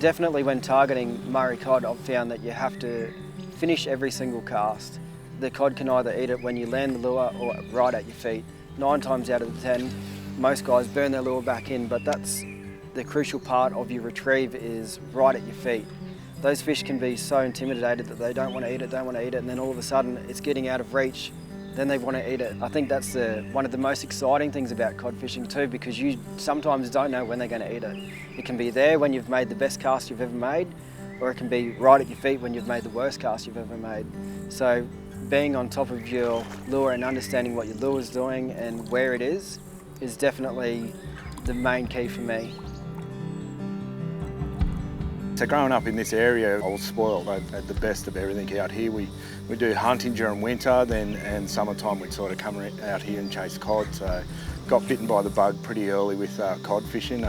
Definitely when targeting Murray Cod, I've found that you have to finish every single cast. The cod can either eat it when you land the lure or right at your feet. 9 times out of the 10, most guys burn their lure back in, but that's the crucial part of your retrieve, is right at your feet. Those fish can be so intimidated that they don't want to eat it, and then all of a sudden it's getting out of reach, then they want to eat it. I think that's one of the most exciting things about cod fishing too, because you sometimes don't know when they're going to eat it. It can be there when you've made the best cast you've ever made, or it can be right at your feet when you've made the worst cast you've ever made. So being on top of your lure and understanding what your lure is doing and where it is definitely the main key for me. So growing up in this area, I was spoiled. I had the best of everything out here. We do hunting during winter, and summertime we'd sort of come out here and chase cod. So got bitten by the bug pretty early with cod fishing.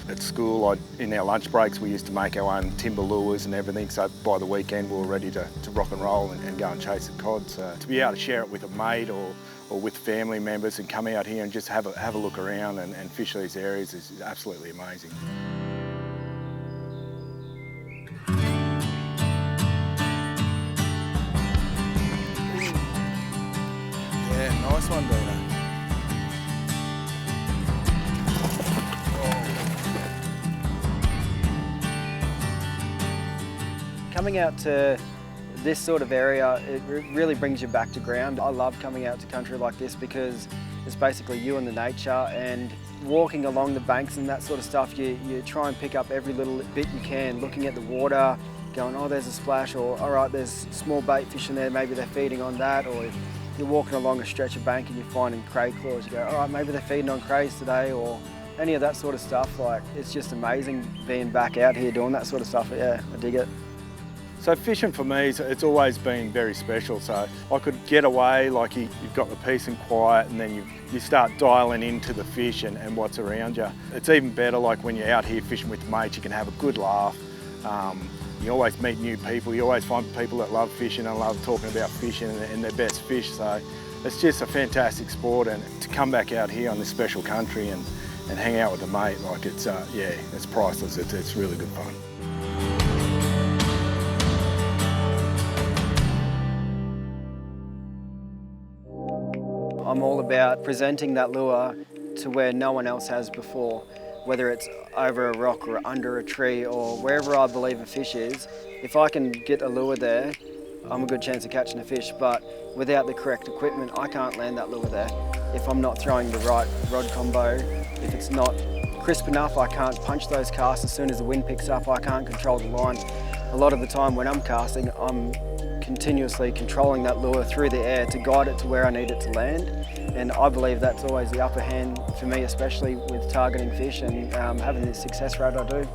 At school, in our lunch breaks, we used to make our own timber lures and everything. So by the weekend, we were ready to rock and roll and go and chase the cod. So to be able to share it with a mate or with family members and come out here and just have a look around and fish these areas is absolutely amazing. Yeah, nice one, Dina. Coming out to this sort of area, it really brings you back to ground. I love coming out to country like this because it's basically you and the nature, and walking along the banks and that sort of stuff, you try and pick up every little bit you can, looking at the water, going, oh, there's a splash, or all right, there's small bait fish in there, maybe they're feeding on that, or you're walking along a stretch of bank and you're finding cray claws, you go, all right, maybe they're feeding on crays today, or any of that sort of stuff. Like, it's just amazing being back out here doing that sort of stuff. Yeah, I dig it. So fishing for me, it's always been very special. So I could get away, like you've got the peace and quiet, and then you start dialing into the fish and what's around you. It's even better like when you're out here fishing with mates, you can have a good laugh. You always meet new people, you always find people that love fishing and love talking about fishing and their best fish. So it's just a fantastic sport, and to come back out here on this special country and hang out with a mate, like it's priceless. It's really good fun. I'm all about presenting that lure to where no one else has before, whether it's over a rock or under a tree or wherever I believe a fish is. If I can get a lure there, I'm a good chance of catching a fish, but without the correct equipment, I can't land that lure there. If I'm not throwing the right rod combo, if it's not crisp enough, I can't punch those casts. As soon as the wind picks up, I can't control the line. A lot of the time when I'm casting, I'm continuously controlling that lure through the air to guide it to where I need it to land. And I believe that's always the upper hand for me, especially with targeting fish and having the success rate I do.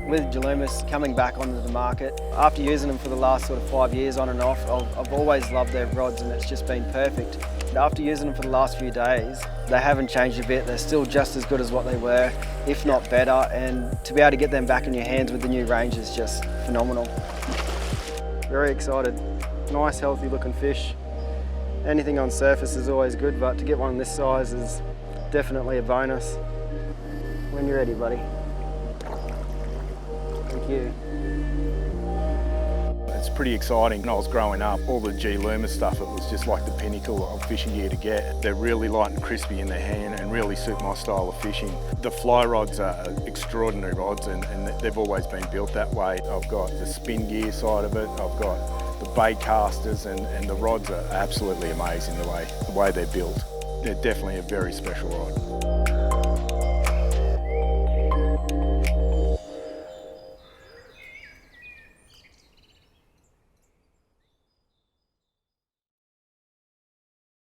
With G.Loomis coming back onto the market, after using them for the last sort of 5 years on and off, I've always loved their rods, and it's just been perfect. And after using them for the last few days, they haven't changed a bit. They're still just as good as what they were, if not better, and to be able to get them back in your hands with the new range is just phenomenal. Very excited. Nice, healthy looking fish. Anything on surface is always good, but to get one this size is definitely a bonus. When you're ready, buddy. Thank you. It's pretty exciting. When I was growing up, all the G.Loomis stuff, it was just like the pinnacle of fishing gear to get. They're really light and crispy in their hand and really suit my style of fishing. The fly rods are extraordinary rods, and they've always been built that way. I've got the spin gear side of it, I've got the bait casters, and the rods are absolutely amazing the way they're built. They're definitely a very special rod.